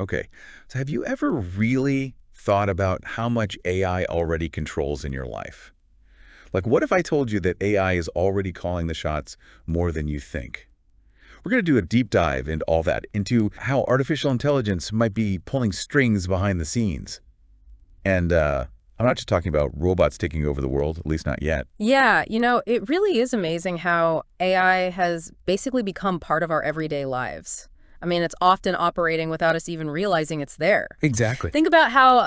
Okay. So have you ever really thought about how much AI already controls in your life? Like, what if I told you that AI is already calling the shots more than you think? We're going to do a deep dive into all that, into how artificial intelligence might be pulling strings behind the scenes. And I'm not just talking about robots taking over the world, at least not yet. Yeah, it really is amazing how AI has basically become part of our everyday lives. I mean, it's often operating without us even realizing it's there. Exactly. Think about how,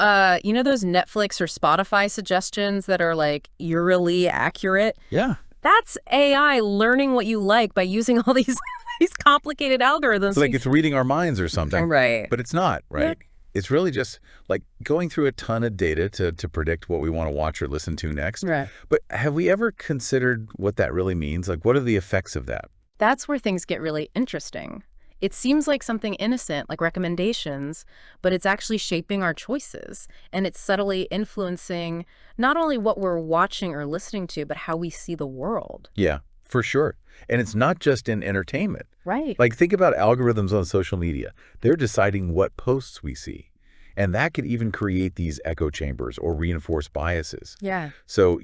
those Netflix or Spotify suggestions that are like eerily accurate? Yeah. That's AI learning what you like by using all these these complicated It's algorithms. like it's reading our minds or something, Right. but it's not, Yeah. right? It's really just like going through a ton of data to predict what we want to watch or listen to next. Right. But have we ever considered what that really means? Like, what are the effects of that? That's where things get really interesting. It seems like something innocent, like recommendations, but it's actually shaping our choices. And it's subtly influencing not only what we're watching or listening to, but how we see the world. Yeah, for sure. And it's not just in entertainment. Right. Like, think about algorithms on social media. They're deciding what posts we see. And that could even create these echo chambers or reinforce biases. Yeah. So,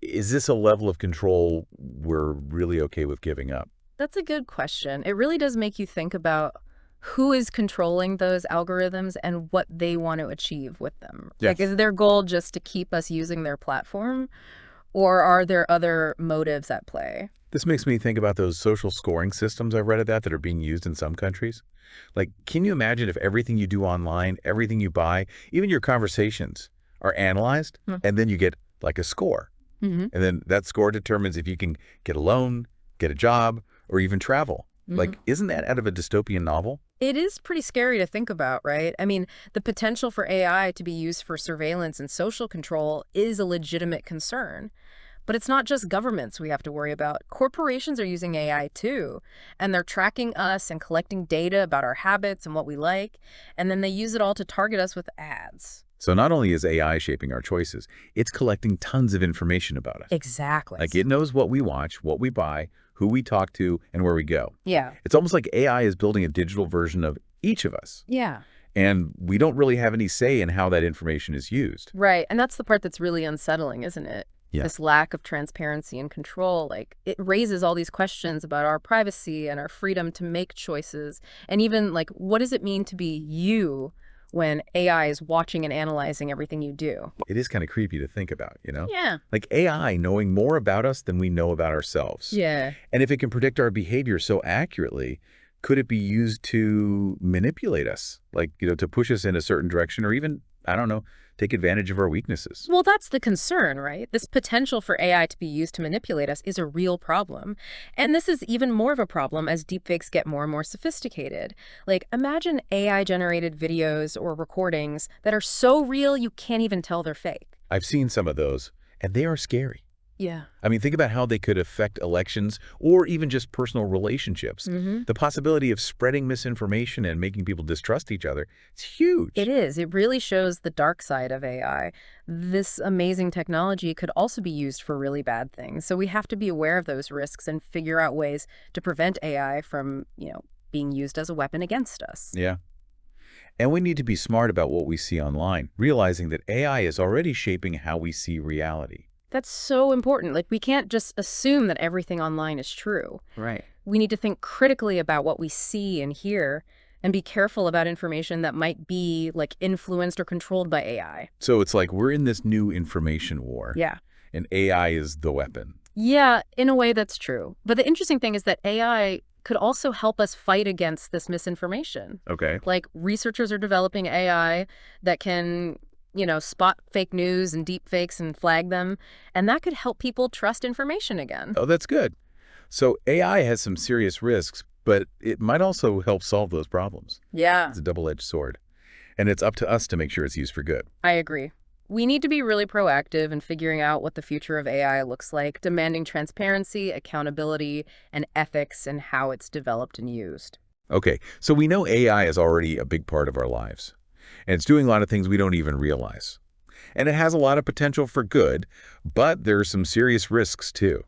is this a level of control we're really okay with giving up? That's a good question. It really does make you think about who is controlling those algorithms and what they want to achieve with them. Yes. Like, is their goal just to keep us using their platform, or are there other motives at play? This makes me think about those social scoring systems I've read of that are being used in some countries. Like, can you imagine if everything you do online, everything you buy, even your conversations are analyzed, Hmm. and then you get like a score? Mm-hmm. And then that score determines if you can get a loan, get a job, or even travel. Like, isn't that out of a dystopian novel? It is pretty scary to think about, right? I mean, the potential for AI to be used for surveillance and social control is a legitimate concern. But it's not just governments we have to worry about. Corporations are using AI too, and they're tracking us and collecting data about our habits and what we like, and then they use it all to target us with ads. So not only is AI shaping our choices, it's collecting tons of information about us. Exactly. Like, it knows what we watch, what we buy, who we talk to, and where we go. Yeah. It's almost like AI is building a digital version of each of us. Yeah. And we don't really have any say in how that information is used. Right. And that's the part that's really unsettling, isn't it? Yeah. This lack of transparency and control, like it raises all these questions about our privacy and our freedom to make choices. And even like, what does it mean to be you when AI is watching and analyzing everything you do? It is kind of creepy to think about, Yeah. Like AI knowing more about us than we know about ourselves. Yeah. And if it can predict our behavior so accurately, could it be used to manipulate us? Like, to push us in a certain direction or even, I don't know, take advantage of our weaknesses? Well, that's the concern, right? This potential for AI to be used to manipulate us is a real problem. And this is even more of a problem as deepfakes get more and more sophisticated. Like, imagine AI-generated videos or recordings that are so real you can't even tell they're fake. I've seen some of those, and they are scary. Yeah. I mean, think about how they could affect elections or even just personal relationships. Mm-hmm. The possibility of spreading misinformation and making people distrust each other, it's huge. It is. It really shows the dark side of AI. This amazing technology could also be used for really bad things. So we have to be aware of those risks and figure out ways to prevent AI from, being used as a weapon against us. Yeah. And we need to be smart about what we see online, realizing that AI is already shaping how we see reality. That's so important. Like, we can't just assume that everything online is true. Right. We need to think critically about what we see and hear and be careful about information that might be, like, influenced or controlled by AI. So it's like we're in this new information war. Yeah. And AI is the weapon. Yeah, in a way that's true. But the interesting thing is that AI could also help us fight against this misinformation. Okay. Like, researchers are developing AI that can, spot fake news and deep fakes and flag them. And that could help people trust information again. Oh, that's good. So AI has some serious risks, but it might also help solve those problems. Yeah, It's a double-edged sword. And it's up to us to make sure it's used for good. I agree. We need to be really proactive in figuring out what the future of AI looks like, demanding transparency, accountability, and ethics in how it's developed and used. Okay, so we know AI is already a big part of our lives. And it's doing a lot of things we don't even realize. And it has a lot of potential for good, but there are some serious risks too.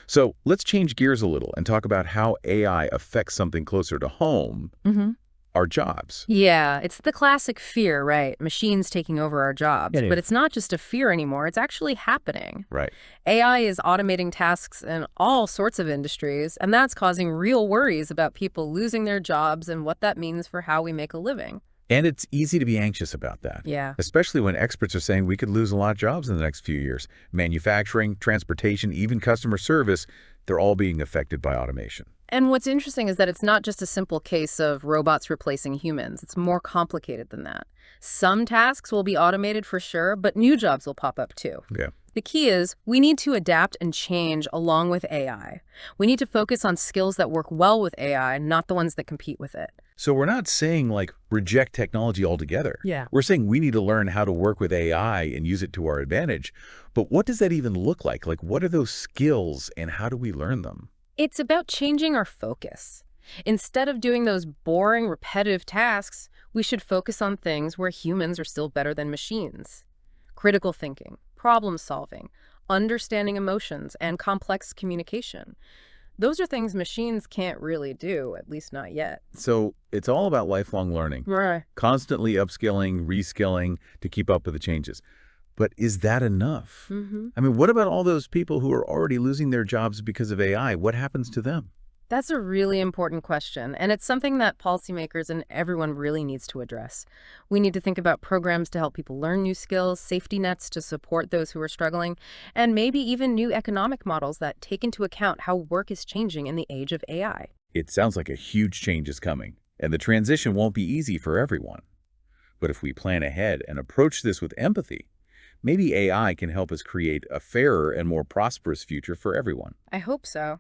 So let's change gears a little and talk about how AI affects something closer to home, Mm-hmm. our jobs. Yeah, it's the classic fear, right? Machines taking over our jobs. It But is. it's not just a fear anymore, it's actually happening. Right. AI is automating tasks in all sorts of industries, and that's causing real worries about people losing their jobs and what that means for how we make a living. And it's easy to be anxious about that, Yeah. especially when experts are saying we could lose a lot of jobs in the next few years. Manufacturing, transportation, even customer service, they're all being affected by automation. And what's interesting is that it's not just a simple case of robots replacing humans. It's more complicated than that. Some tasks will be automated for sure, but new jobs will pop up too. Yeah. The key is we need to adapt and change along with AI. We need to focus on skills that work well with AI, not the ones that compete with it. So we're not saying like reject technology altogether. Yeah. We're saying we need to learn how to work with AI and use it to our advantage. But what does that even look like? Like, what are those skills and how do we learn them? It's about changing our focus. Instead of doing those boring, repetitive tasks, we should focus on things where humans are still better than machines. Critical thinking, problem solving, understanding emotions, and complex communication. Those are things machines can't really do, at least not yet. So it's all about lifelong learning, Right. constantly upskilling, reskilling to keep up with the changes. But is that enough? I mean, what about all those people who are already losing their jobs because of AI? What happens to them? That's a really important question, and it's something that policymakers and everyone really needs to address. We need to think about programs to help people learn new skills, safety nets to support those who are struggling, and maybe even new economic models that take into account how work is changing in the age of AI. It sounds like a huge change is coming, and the transition won't be easy for everyone. But if we plan ahead and approach this with empathy, maybe AI can help us create a fairer and more prosperous future for everyone. I hope so.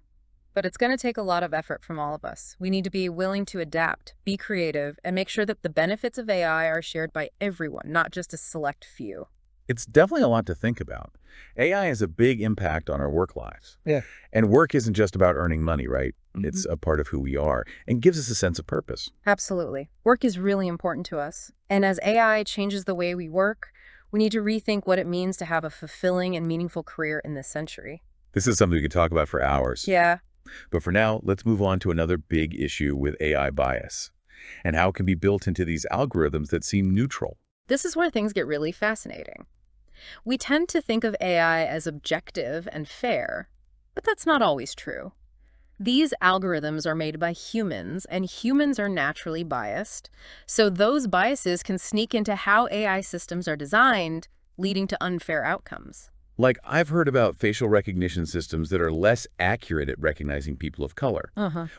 But it's going to take a lot of effort from all of us. We need to be willing to adapt, be creative, and make sure that the benefits of AI are shared by everyone, not just a select few. It's definitely a lot to think about. AI has a big impact on our work lives. Yeah. And work isn't just about earning money, right? It's a part of who we are and gives us a sense of purpose. Absolutely. Work is really important to us. And as AI changes the way we work, we need to rethink what it means to have a fulfilling and meaningful career in this century. This is something we could talk about for hours. Yeah. But for now, let's move on to another big issue with AI bias and how it can be built into these algorithms that seem neutral. This is where things get really fascinating. We tend to think of AI as objective and fair, but that's not always true. These algorithms are made by humans, and humans are naturally biased, so those biases can sneak into how AI systems are designed, leading to unfair outcomes. Like, I've heard about facial recognition systems that are less accurate at recognizing people of color,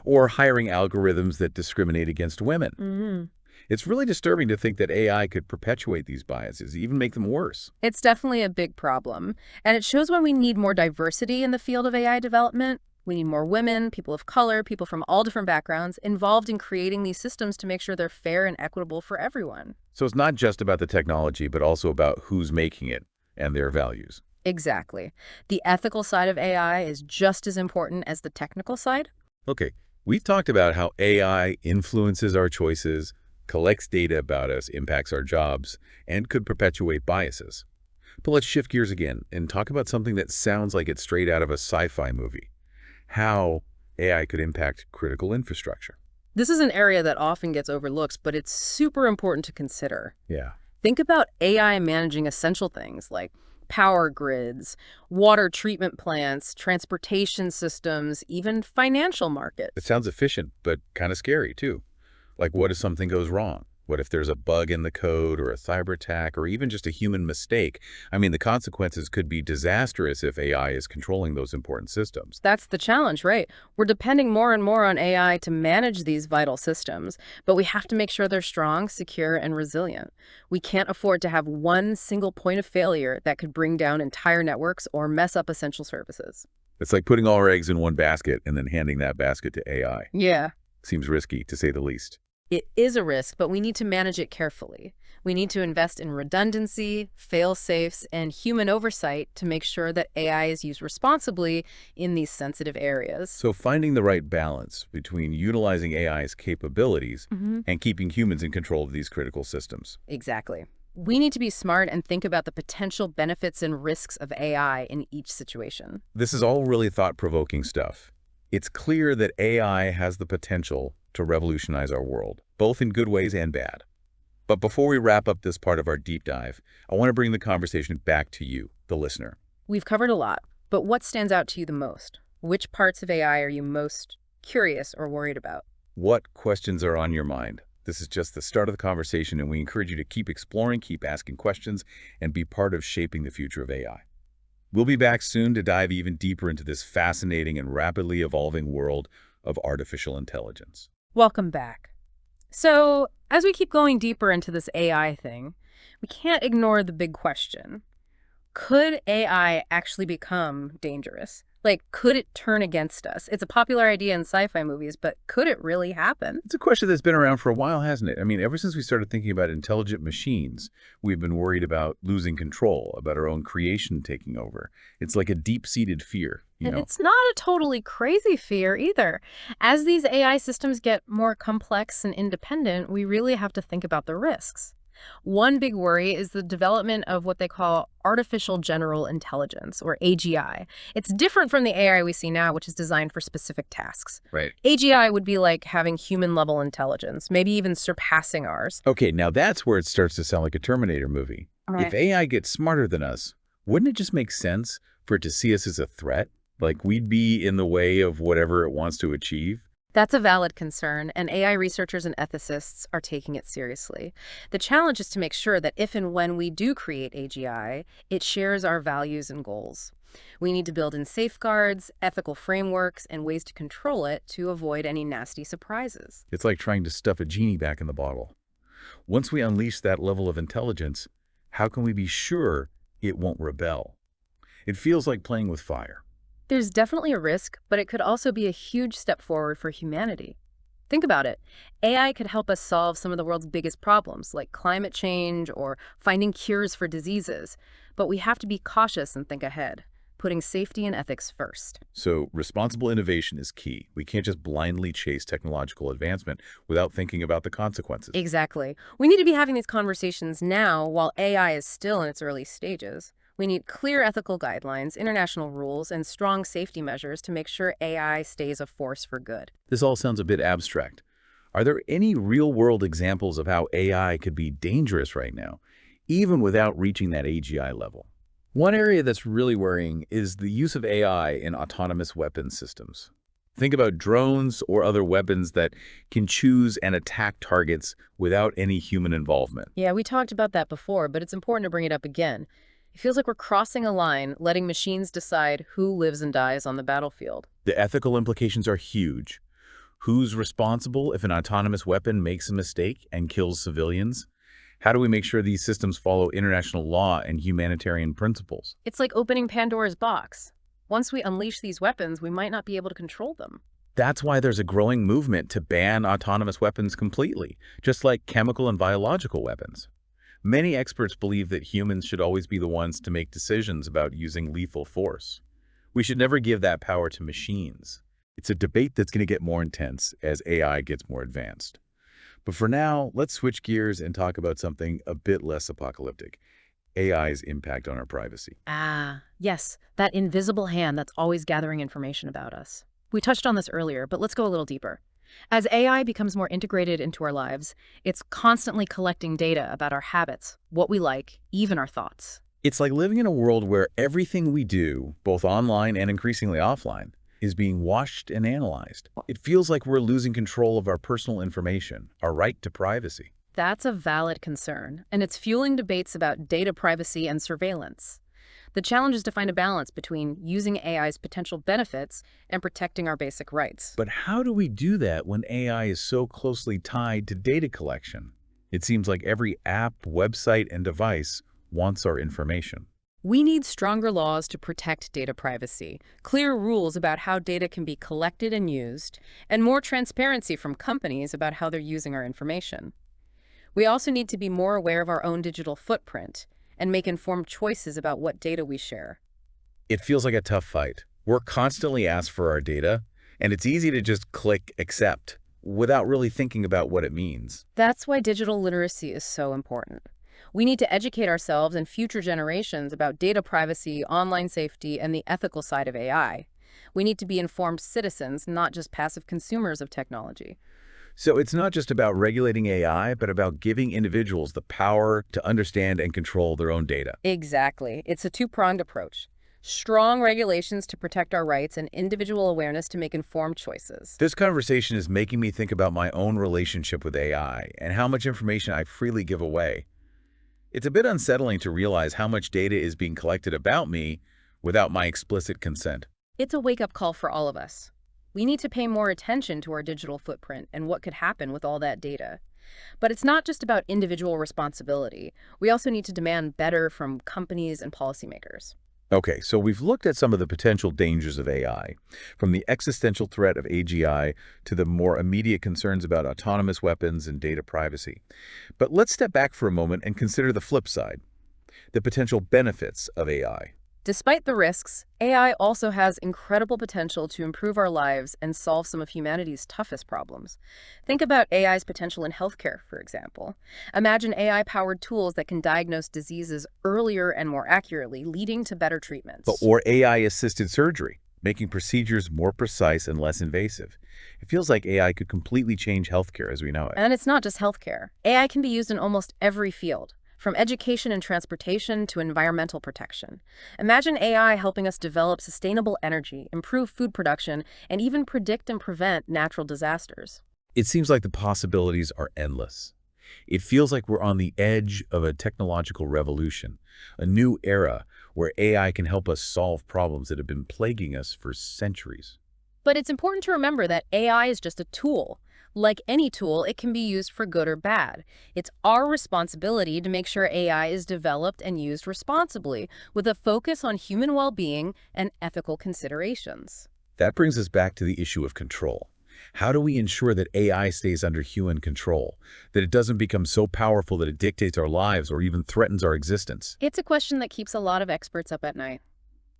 or hiring algorithms that discriminate against women. It's really disturbing to think that AI could perpetuate these biases, even make them worse. It's definitely a big problem, and it shows why we need more diversity in the field of AI development. We need more women, people of color, people from all different backgrounds involved in creating these systems to make sure they're fair and equitable for everyone. So it's not just about the technology, but also about who's making it and their values. Exactly. The ethical side of AI is just as important as the technical side. Okay, we've talked about how AI influences our choices, collects data about us, impacts our jobs, and could perpetuate biases. But let's shift gears again and talk about something that sounds like it's straight out of a sci-fi movie. How AI could impact critical infrastructure. This is an area that often gets overlooked, but it's super important to consider. Yeah. Think about AI managing essential things like power grids, water treatment plants, transportation systems, even financial markets. It sounds efficient, but kind of scary too. Like, what if something goes wrong? What if there's a bug in the code or a cyber attack or even just a human mistake? I mean, the consequences could be disastrous if AI is controlling those important systems. That's the challenge, right? We're depending more and more on AI to manage these vital systems, but we have to make sure they're strong, secure, and resilient. We can't afford to have one single point of failure that could bring down entire networks or mess up essential services. It's like putting all our eggs in one basket and then handing that basket to AI. Yeah. Seems risky, to say the least. It is a risk, but we need to manage it carefully. We need to invest in redundancy, fail-safes, and human oversight to make sure that AI is used responsibly in these sensitive areas. So finding the right balance between utilizing AI's capabilities and keeping humans in control of these critical systems. Exactly. We need to be smart and think about the potential benefits and risks of AI in each situation. This is all really thought-provoking stuff. It's clear that AI has the potential to revolutionize our world. both in good ways and bad. But before we wrap up this part of our deep dive, I want to bring the conversation back to you, the listener. We've covered a lot, but what stands out to you the most? Which parts of AI are you most curious or worried about? What questions are on your mind? This is just the start of the conversation, and we encourage you to keep exploring, keep asking questions, and be part of shaping the future of AI. We'll be back soon to dive even deeper into this fascinating and rapidly evolving world of artificial intelligence. Welcome back. So, as we keep going deeper into this AI thing, we can't ignore the big question. Could AI actually become dangerous? Like, could it turn against us? It's a popular idea in sci-fi movies, but could it really happen? It's a question that's been around for a while, hasn't it? I mean, ever since we started thinking about intelligent machines, we've been worried about losing control, about our own creation taking over. It's like a deep-seated fear, you And know? it's not a totally crazy fear either. As these AI systems get more complex and independent, we really have to think about the risks. One big worry is the development of what they call artificial general intelligence, or AGI. It's different from the AI we see now, which is designed for specific tasks. Right. AGI would be like having human-level intelligence, maybe even surpassing ours. Okay, now that's where it starts to sound like a Terminator movie. If AI gets smarter than us, wouldn't it just make sense for it to see us as a threat? Like we'd be in the way of whatever it wants to achieve? That's a valid concern, and AI researchers and ethicists are taking it seriously. The challenge is to make sure that if and when we do create AGI, it shares our values and goals. We need to build in safeguards, ethical frameworks, and ways to control it to avoid any nasty surprises. It's like trying to stuff a genie back in the bottle. Once we unleash that level of intelligence, how can we be sure it won't rebel? It feels like playing with fire. There's definitely a risk, but it could also be a huge step forward for humanity. Think about it. AI could help us solve some of the world's biggest problems, like climate change or finding cures for diseases. But we have to be cautious and think ahead, putting safety and ethics first. So responsible innovation is key. We can't just blindly chase technological advancement without thinking about the consequences. Exactly. We need to be having these conversations now while AI is still in its early stages. We need clear ethical guidelines, international rules, and strong safety measures to make sure AI stays a force for good. This all sounds a bit abstract. Are there any real-world examples of how AI could be dangerous right now, even without reaching that AGI level? One area that's really worrying is the use of AI in autonomous weapons systems. Think about drones or other weapons that can choose and attack targets without any human involvement. Yeah, we talked about that before, but it's important to bring it up again. It feels like we're crossing a line, letting machines decide who lives and dies on the battlefield. The ethical implications are huge. Who's responsible if an autonomous weapon makes a mistake and kills civilians? How do we make sure these systems follow international law and humanitarian principles? It's like opening Pandora's box. Once we unleash these weapons, we might not be able to control them. That's why there's a growing movement to ban autonomous weapons completely, just like chemical and biological weapons. Many experts believe that humans should always be the ones to make decisions about using lethal force. We should never give that power to machines. It's a debate that's going to get more intense as AI gets more advanced. But for now, let's switch gears and talk about something a bit less apocalyptic: AI's impact on our privacy. Ah, yes, that invisible hand that's always gathering information about us. We touched on this earlier, but let's go a little deeper. As AI becomes more integrated into our lives, it's constantly collecting data about our habits, what we like, even our thoughts. It's like living in a world where everything we do, both online and increasingly offline, is being watched and analyzed. It feels like we're losing control of our personal information, our right to privacy. That's a valid concern, and it's fueling debates about data privacy and surveillance. The challenge is to find a balance between using AI's potential benefits and protecting our basic rights. But how do we do that when AI is so closely tied to data collection? It seems like every app, website, and device wants our information. We need stronger laws to protect data privacy, clear rules about how data can be collected and used, and more transparency from companies about how they're using our information. We also need to be more aware of our own digital footprint and make informed choices about what data we share. It feels like a tough fight. We're constantly asked for our data, and it's easy to just click accept without really thinking about what it means. That's why digital literacy is so important. We need to educate ourselves and future generations about data privacy, online safety, and the ethical side of AI. We need to be informed citizens, not just passive consumers of technology. So it's not just about regulating AI, but about giving individuals the power to understand and control their own data. Exactly. It's a two-pronged approach. Strong regulations to protect our rights and individual awareness to make informed choices. This conversation is making me think about my own relationship with AI and how much information I freely give away. It's a bit unsettling to realize how much data is being collected about me without my explicit consent. It's a wake-up call for all of us. We need to pay more attention to our digital footprint and what could happen with all that data. But it's not just about individual responsibility. We also need to demand better from companies and policymakers. Okay, so we've looked at some of the potential dangers of AI, from the existential threat of AGI to the more immediate concerns about autonomous weapons and data privacy. But let's step back for a moment and consider the flip side, the potential benefits of AI. Despite the risks, AI also has incredible potential to improve our lives and solve some of humanity's toughest problems. Think about AI's potential in healthcare, for example. Imagine AI-powered tools that can diagnose diseases earlier and more accurately, leading to better treatments. Or AI-assisted surgery, making procedures more precise and less invasive. It feels like AI could completely change healthcare as we know it. And it's not just healthcare. AI can be used in almost every field, from education and transportation to environmental protection. Imagine AI helping us develop sustainable energy, improve food production, and even predict and prevent natural disasters. It seems like the possibilities are endless. It feels like we're on the edge of a technological revolution, a new era where AI can help us solve problems that have been plaguing us for centuries. But it's important to remember that AI is just a tool. Like any tool, it can be used for good or bad. It's our responsibility to make sure AI is developed and used responsibly, with a focus on human well-being and ethical considerations. That brings us back to the issue of control. How do we ensure that AI stays under human control, that it doesn't become so powerful that it dictates our lives or even threatens our existence? It's a question that keeps a lot of experts up at night.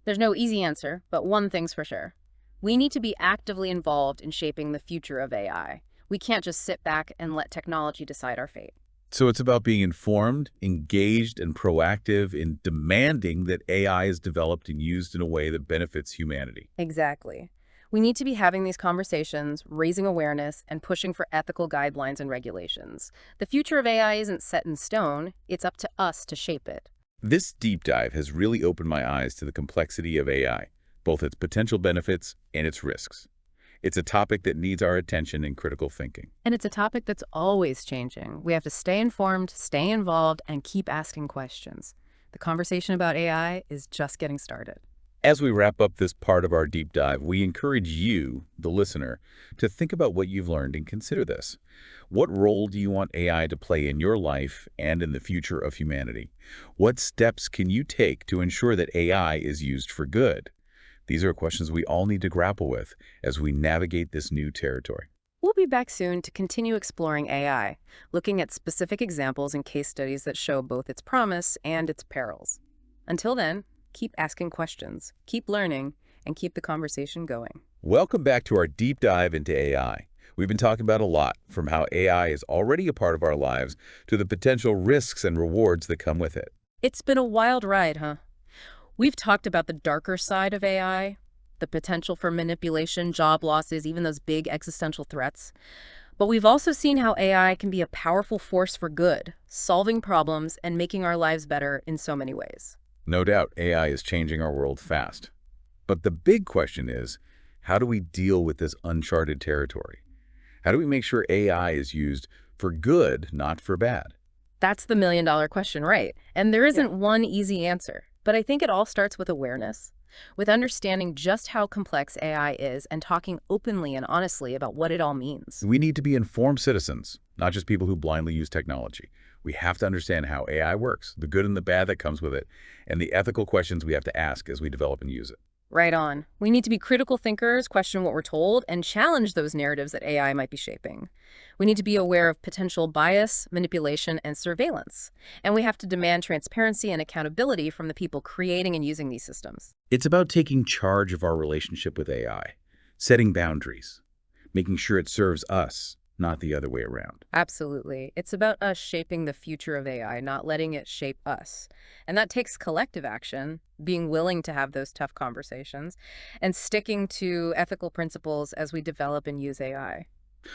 There's no easy answer, but one thing's for sure. We need to be actively involved in shaping the future of AI. We can't just sit back and let technology decide our fate. So it's about being informed, engaged, and proactive in demanding that AI is developed and used in a way that benefits humanity. Exactly. We need to be having these conversations, raising awareness, and pushing for ethical guidelines and regulations. The future of AI isn't set in stone. It's up to us to shape it. This deep dive has really opened my eyes to the complexity of AI, both its potential benefits and its risks. It's a topic that needs our attention and critical thinking. And it's a topic that's always changing. We have to stay informed, stay involved, and keep asking questions. The conversation about AI is just getting started. As we wrap up this part of our deep dive, we encourage you, the listener, to think about what you've learned and consider this. What role do you want AI to play in your life and in the future of humanity? What steps can you take to ensure that AI is used for good? These are questions we all need to grapple with as we navigate this new territory. We'll be back soon to continue exploring AI, looking at specific examples and case studies that show both its promise and its perils. Until then, keep asking questions, keep learning, and keep the conversation going. Welcome back to our deep dive into AI. We've been talking about a lot, from how AI is already a part of our lives to the potential risks and rewards that come with it. It's been a wild ride, huh? We've talked about the darker side of AI, the potential for manipulation, job losses, even those big existential threats. But we've also seen how AI can be a powerful force for good, solving problems and making our lives better in so many ways. No doubt AI is changing our world fast. But the big question is, how do we deal with this uncharted territory? How do we make sure AI is used for good, not for bad? That's the million-dollar question, right? And there isn't one easy answer. But I think it all starts with awareness, with understanding just how complex AI is and talking openly and honestly about what it all means. We need to be informed citizens, not just people who blindly use technology. We have to understand how AI works, the good and the bad that comes with it, and the ethical questions we have to ask as we develop and use it. Right on. We need to be critical thinkers, question what we're told, and challenge those narratives that AI might be shaping. We need to be aware of potential bias, manipulation, and surveillance. And we have to demand transparency and accountability from the people creating and using these systems. It's about taking charge of our relationship with AI, setting boundaries, making sure it serves us, not the other way around. Absolutely. It's about us shaping the future of AI, not letting it shape us. And that takes collective action, being willing to have those tough conversations, and sticking to ethical principles as we develop and use AI.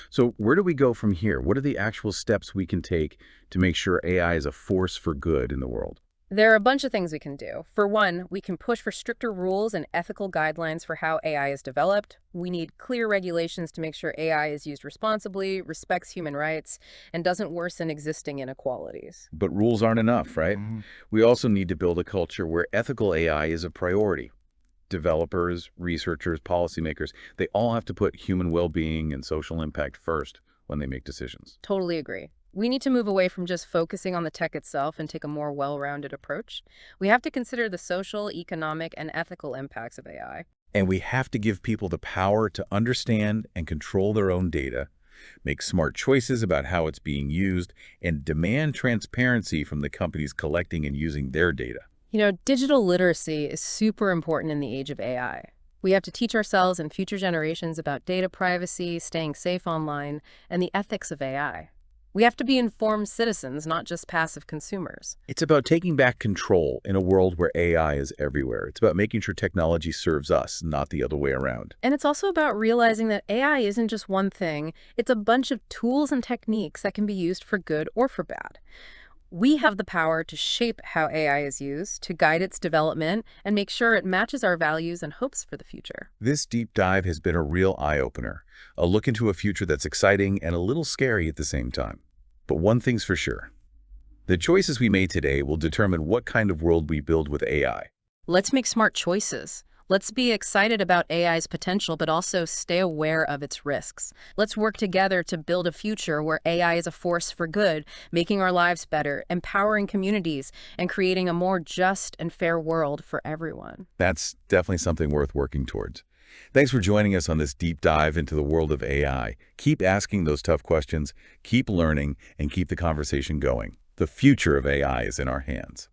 So where do we go from here? What are the actual steps we can take to make sure AI is a force for good in the world? There are a bunch of things we can do. For one, we can push for stricter rules and ethical guidelines for how AI is developed. We need clear regulations to make sure AI is used responsibly, respects human rights, and doesn't worsen existing inequalities. But rules aren't enough, right? Mhm. We also need to build a culture where ethical AI is a priority. Developers, researchers, policymakers, they all have to put human well-being and social impact first when they make decisions. Totally agree. We need to move away from just focusing on the tech itself and take a more well-rounded approach. We have to consider the social, economic, and ethical impacts of AI. And we have to give people the power to understand and control their own data, make smart choices about how it's being used, and demand transparency from the companies collecting and using their data. Digital literacy is super important in the age of AI. We have to teach ourselves and future generations about data privacy, staying safe online, and the ethics of AI. We have to be informed citizens, not just passive consumers. It's about taking back control in a world where AI is everywhere. It's about making sure technology serves us, not the other way around. And it's also about realizing that AI isn't just one thing, it's a bunch of tools and techniques that can be used for good or for bad. We have the power to shape how AI is used, to guide its development, and make sure it matches our values and hopes for the future. This deep dive has been a real eye-opener, a look into a future that's exciting and a little scary at the same time. But one thing's for sure. The choices we made today will determine what kind of world we build with AI. Let's make smart choices. Let's be excited about AI's potential, but also stay aware of its risks. Let's work together to build a future where AI is a force for good, making our lives better, empowering communities, and creating a more just and fair world for everyone. That's definitely something worth working towards. Thanks for joining us on this deep dive into the world of AI. Keep asking those tough questions, keep learning, and keep the conversation going. The future of AI is in our hands.